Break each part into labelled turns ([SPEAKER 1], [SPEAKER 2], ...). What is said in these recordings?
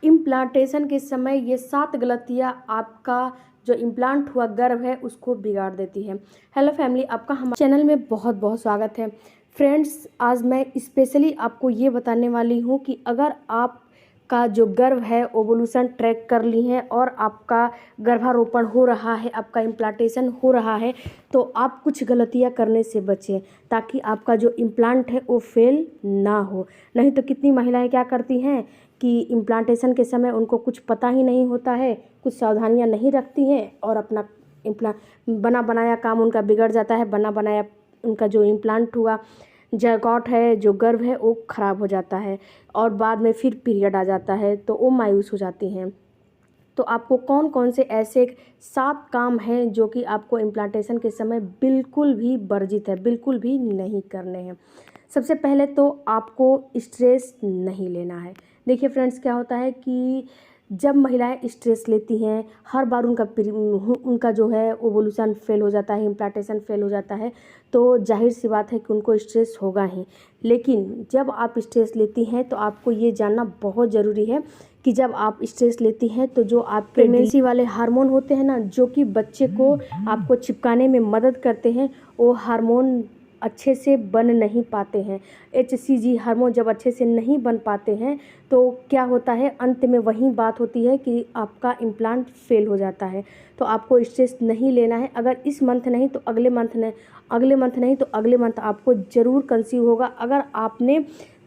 [SPEAKER 1] Implantation के समय ये 7 गलतियाँ आपका जो इम्प्लांट हुआ गर्भ है उसको बिगाड़ देती है। हेलो फैमिली, आपका हमारे चैनल में बहुत बहुत स्वागत है। फ्रेंड्स, आज मैं स्पेशली आपको ये बताने वाली हूँ कि अगर आपका जो गर्भ है ओवुलेशन ट्रैक कर ली है और आपका गर्भारोपण हो रहा है, आपका इम्प्लांटेशन हो रहा है, तो आप कुछ गलतियाँ करने से बचें ताकि आपका जो इम्प्लांट है वो फेल ना हो। नहीं तो कितनी महिलाएं क्या करती हैं कि इम्प्लांटेशन के समय उनको कुछ पता ही नहीं होता है, कुछ सावधानियां नहीं रखती हैं और अपना बना बनाया काम उनका बिगड़ जाता है। बना बनाया उनका जो इम्प्लांट हुआ जैगॉट है, जो गर्भ है, वो ख़राब हो जाता है और बाद में फिर पीरियड आ जाता है तो वो मायूस हो जाती हैं। तो आपको कौन कौन से ऐसे 7 काम हैं जो कि आपको इम्प्लांटेशन के समय बिल्कुल भी वर्जित है, बिल्कुल भी नहीं करने हैं। सबसे पहले तो आपको स्ट्रेस नहीं लेना है। देखिए फ्रेंड्स, क्या होता है कि जब महिलाएं स्ट्रेस लेती हैं, हर बार उनका जो है ओवुलेशन फेल हो जाता है, इम्प्लांटेशन फेल हो जाता है, तो जाहिर सी बात है कि उनको स्ट्रेस होगा ही। लेकिन जब आप स्ट्रेस लेती हैं तो आपको ये जानना बहुत ज़रूरी है कि जब आप स्ट्रेस लेती हैं तो जो आप प्रेगनेंसी वाले हार्मोन होते हैं ना, जो कि बच्चे को आपको चिपकाने में मदद करते हैं, वो हार्मोन अच्छे से बन नहीं पाते हैं। HCG हार्मोन जब अच्छे से नहीं बन पाते हैं तो क्या होता है, अंत में वही बात होती है कि आपका इम्प्लांट फेल हो जाता है। तो आपको स्ट्रेस नहीं लेना है। अगर इस मंथ नहीं तो अगले मंथ नहीं तो अगले मंथ आपको ज़रूर कंसीव होगा। अगर आपने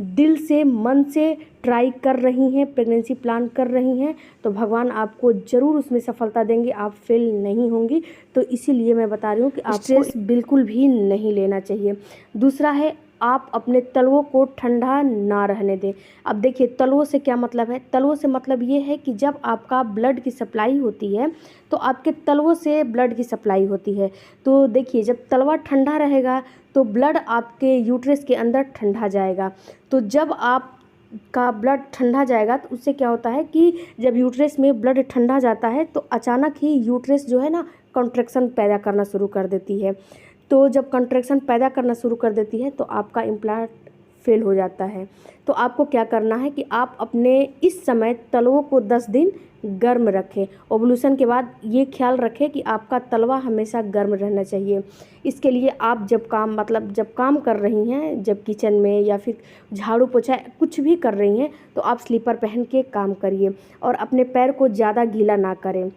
[SPEAKER 1] दिल से, मन से ट्राई कर रही हैं, प्रेगनेंसी प्लान कर रही हैं, तो भगवान आपको ज़रूर उसमें सफलता देंगे, आप फेल नहीं होंगी। तो इसीलिए मैं बता रही हूँ कि आपको स्ट्रेस बिल्कुल भी नहीं लेना चाहिए। दूसरा है, आप अपने तलवों को ठंडा ना रहने दें। अब देखिए, तलवों से क्या मतलब है? तलवों से मतलब ये है कि जब आपका ब्लड की सप्लाई होती है तो आपके तलवों से ब्लड की सप्लाई होती है। तो देखिए, जब तलवा ठंडा रहेगा तो ब्लड आपके यूट्रस के अंदर ठंडा जाएगा। तो जब आपका ब्लड ठंडा जाएगा तो उससे क्या होता है कि जब यूट्रस में ब्लड ठंडा जाता है तो अचानक ही यूट्रस जो है ना, कॉन्ट्रैक्शन पैदा करना शुरू कर देती है। तो जब कंट्रैक्शन पैदा करना शुरू कर देती है तो आपका इम्प्लांट फेल हो जाता है। तो आपको क्या करना है कि आप अपने इस समय तलवों को 10 दिन गर्म रखें। ओवुलेशन के बाद ये ख्याल रखें कि आपका तलवा हमेशा गर्म रहना चाहिए। इसके लिए आप जब काम कर रही हैं, जब किचन में या फिर झाड़ू पोछा कुछ भी कर रही हैं, तो आप स्लीपर पहन के काम करिए और अपने पैर को ज़्यादा गीला ना करें।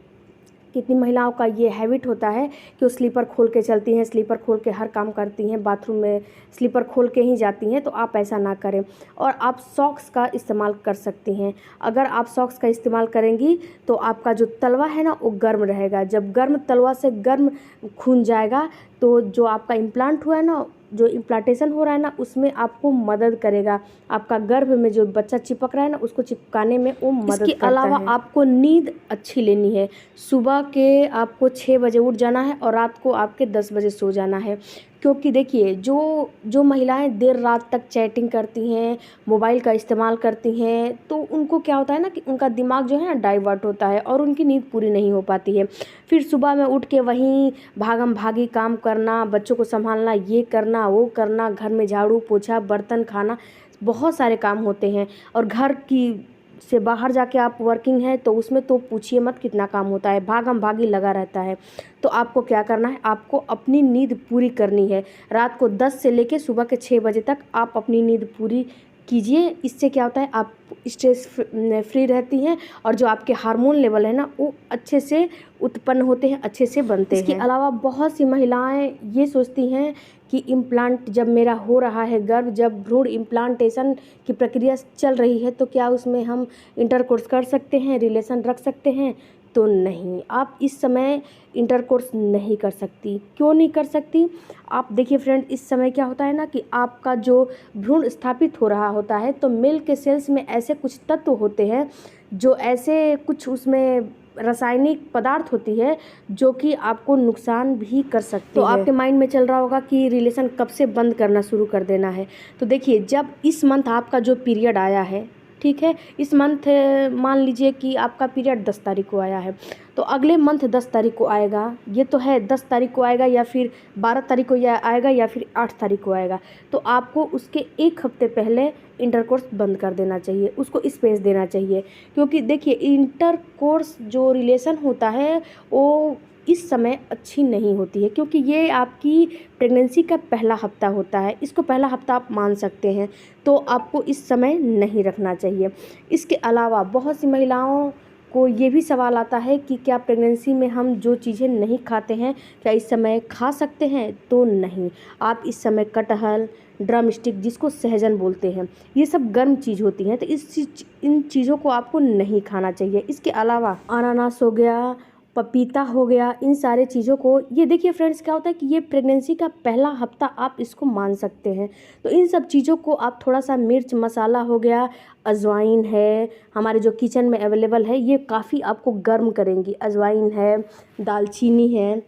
[SPEAKER 1] कितनी महिलाओं का ये हैबिट होता है कि वो स्लीपर खोल के चलती हैं, स्लीपर खोल के हर काम करती हैं, बाथरूम में स्लीपर खोल के ही जाती हैं। तो आप ऐसा ना करें और आप सॉक्स का इस्तेमाल कर सकती हैं। अगर आप सॉक्स का इस्तेमाल करेंगी तो आपका जो तलवा है ना, वो गर्म रहेगा। जब गर्म तलवा से गर्म खून जाएगा तो जो आपका इम्प्लांट हुआ है ना, जो इम्प्लांटेशन हो रहा है ना, उसमें आपको मदद करेगा। आपका गर्भ में जो बच्चा चिपक रहा है ना, उसको चिपकाने में वो मदद करता है। इसके अलावा आपको नींद अच्छी लेनी है। सुबह के आपको 6 बजे उठ जाना है और रात को आपके 10 बजे सो जाना है। क्योंकि देखिए, जो महिलाएं देर रात तक चैटिंग करती हैं, मोबाइल का इस्तेमाल करती हैं, तो उनको क्या होता है ना कि उनका दिमाग जो है ना डाइवर्ट होता है और उनकी नींद पूरी नहीं हो पाती है। फिर सुबह में उठ के वहीं भागम भागी काम करना, बच्चों को संभालना, ये करना वो करना, घर में झाड़ू पोछा, बर्तन, खाना, बहुत सारे काम होते हैं। और घर की से बाहर जाके आप वर्किंग है तो उसमें तो पूछिए मत कितना काम होता है, भागम भागी लगा रहता है। तो आपको क्या करना है, आपको अपनी नींद पूरी करनी है। रात को 10 से लेके सुबह के 6 बजे तक आप अपनी नींद पूरी कीजिए। इससे क्या होता है, आप स्ट्रेस फ्री रहती हैं और जो आपके हार्मोन लेवल है ना, वो अच्छे से उत्पन्न होते हैं, अच्छे से बनते हैं। इसके अलावा बहुत सी महिलाएं ये सोचती हैं कि इम्प्लांट जब मेरा हो रहा है गर्भ, जब भ्रूण इम्प्लांटेशन की प्रक्रिया चल रही है, तो क्या उसमें हम इंटरकोर्स कर सकते हैं, रिलेशन रख सकते हैं? तो नहीं, आप इस समय इंटरकोर्स नहीं कर सकती। क्यों नहीं कर सकती? आप देखिए फ्रेंड, इस समय क्या होता है ना कि आपका जो भ्रूण स्थापित हो रहा होता है, तो मिल्क के सेल्स में ऐसे कुछ तत्व होते हैं, जो ऐसे कुछ उसमें रासायनिक पदार्थ होती है जो कि आपको नुकसान भी कर सकती है। तो आपके माइंड में चल रहा होगा कि रिलेशन कब से बंद करना शुरू कर देना है। तो देखिए, जब इस मंथ आपका जो पीरियड आया है, ठीक है। इस मंथ मान लीजिए कि आपका पीरियड 10 तारीख को आया है, तो अगले मंथ 10 तारीख को आएगा, ये तो है 10 तारीख को आएगा या फिर 12 तारीख को या आएगा या फिर 8 तारीख को आएगा, तो आपको उसके 1 हफ्ते पहले इंटरकोर्स बंद कर देना चाहिए, उसको स्पेस देना चाहिए। क्योंकि देखिए इंटरकोर्स जो रिलेशन होता है वो इस समय अच्छी नहीं होती है, क्योंकि ये आपकी प्रेगनेंसी का पहला हफ्ता होता है, इसको पहला हफ्ता आप मान सकते हैं, तो आपको इस समय नहीं रखना चाहिए। इसके अलावा बहुत सी महिलाओं को ये भी सवाल आता है कि क्या प्रेगनेंसी में हम जो चीज़ें नहीं खाते हैं क्या इस समय खा सकते हैं, तो नहीं। आप इस समय कटहल, ड्रम स्टिक जिसको सहजन बोलते हैं, ये सब गर्म चीज़ होती हैं, तो इन चीज़ों को आपको नहीं खाना चाहिए। इसके अलावा अनानास हो गया, पपीता हो गया, इन सारे चीज़ों को, ये देखिए फ्रेंड्स क्या होता है कि ये प्रेगनेंसी का पहला हफ्ता आप इसको मान सकते हैं, तो इन सब चीज़ों को आप थोड़ा सा मिर्च मसाला हो गया, अजवाइन है, हमारे जो किचन में अवेलेबल है, ये काफ़ी आपको गर्म करेंगी। अजवाइन है, दालचीनी है,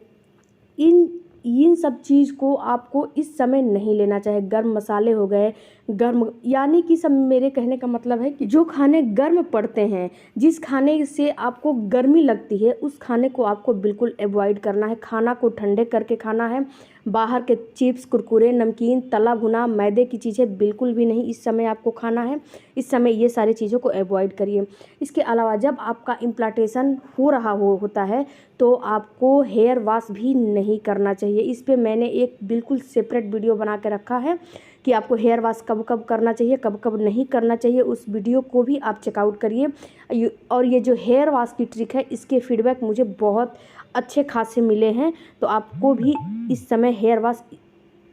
[SPEAKER 1] इन सब चीज़ को आपको इस समय नहीं लेना चाहिए। गर्म मसाले हो गए, गर्म यानी कि सब, मेरे कहने का मतलब है कि जो खाने गर्म पड़ते हैं, जिस खाने से आपको गर्मी लगती है उस खाने को आपको बिल्कुल अवॉइड करना है। खाना को ठंडे करके खाना है। बाहर के चिप्स, कुरकुरे, नमकीन, तला भुना, मैदे की चीज़ें बिल्कुल भी नहीं इस समय आपको खाना है। इस समय ये सारी चीज़ों को अवॉइड करिए। इसके अलावा जब आपका इम्प्लांटेशन हो रहा होता है तो आपको हेयर वॉश भी नहीं करना चाहिए। इस पे मैंने एक बिल्कुल सेपरेट वीडियो बना के रखा है कि आपको हेयर वॉश कब कब करना चाहिए, कब कब नहीं करना चाहिए। उस वीडियो को भी आप चेकआउट करिए। और ये जो हेयर वॉश की ट्रिक है, इसके फीडबैक मुझे बहुत अच्छे खासे मिले हैं, तो आपको भी इस समय हेयर वॉश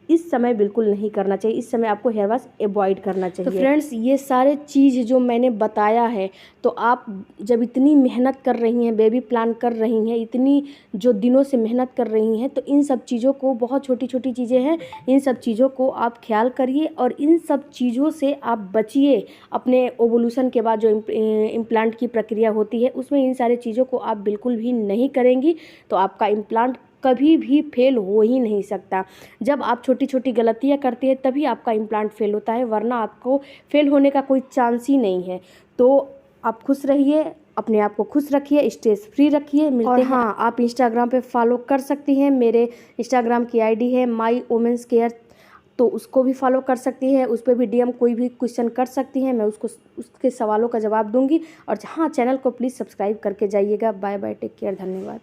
[SPEAKER 1] इस समय बिल्कुल नहीं करना चाहिए। इस समय आपको हेयर वॉश अवॉइड करना चाहिए। तो फ्रेंड्स, ये सारे चीज़ जो मैंने बताया है, तो आप जब इतनी मेहनत कर रही हैं, बेबी प्लान कर रही हैं, इतनी जो दिनों से मेहनत कर रही हैं, तो इन सब चीज़ों को, बहुत छोटी छोटी चीज़ें हैं, इन सब चीज़ों को आप ख्याल करिए और इन सब चीज़ों से आप बचिए। अपने ओवुलेशन के बाद जो इम्प्लांट की प्रक्रिया होती है, उसमें इन सारी चीज़ों को आप बिल्कुल भी नहीं करेंगी तो आपका इम्प्लांट कभी भी फेल हो ही नहीं सकता। जब आप छोटी छोटी गलतियां करती है तभी आपका इम्प्लांट फेल होता है, वरना आपको फेल होने का कोई चांस ही नहीं है। तो आप खुश रहिए, अपने आप को खुश रखिए, स्ट्रेस फ्री रखिए। और हाँ, आप इंस्टाग्राम पे फॉलो कर सकती हैं। मेरे इंस्टाग्राम की आईडी है माई वुमेन्स केयर, तो उसको भी फॉलो कर सकती हैं। उस पर भी डीएम कोई भी क्वेश्चन कर सकती हैं, मैं उसके सवालों का जवाब दूंगी। और हाँ, चैनल को प्लीज़ सब्सक्राइब करके जाइएगा। बाय बाय, टेक केयर, धन्यवाद।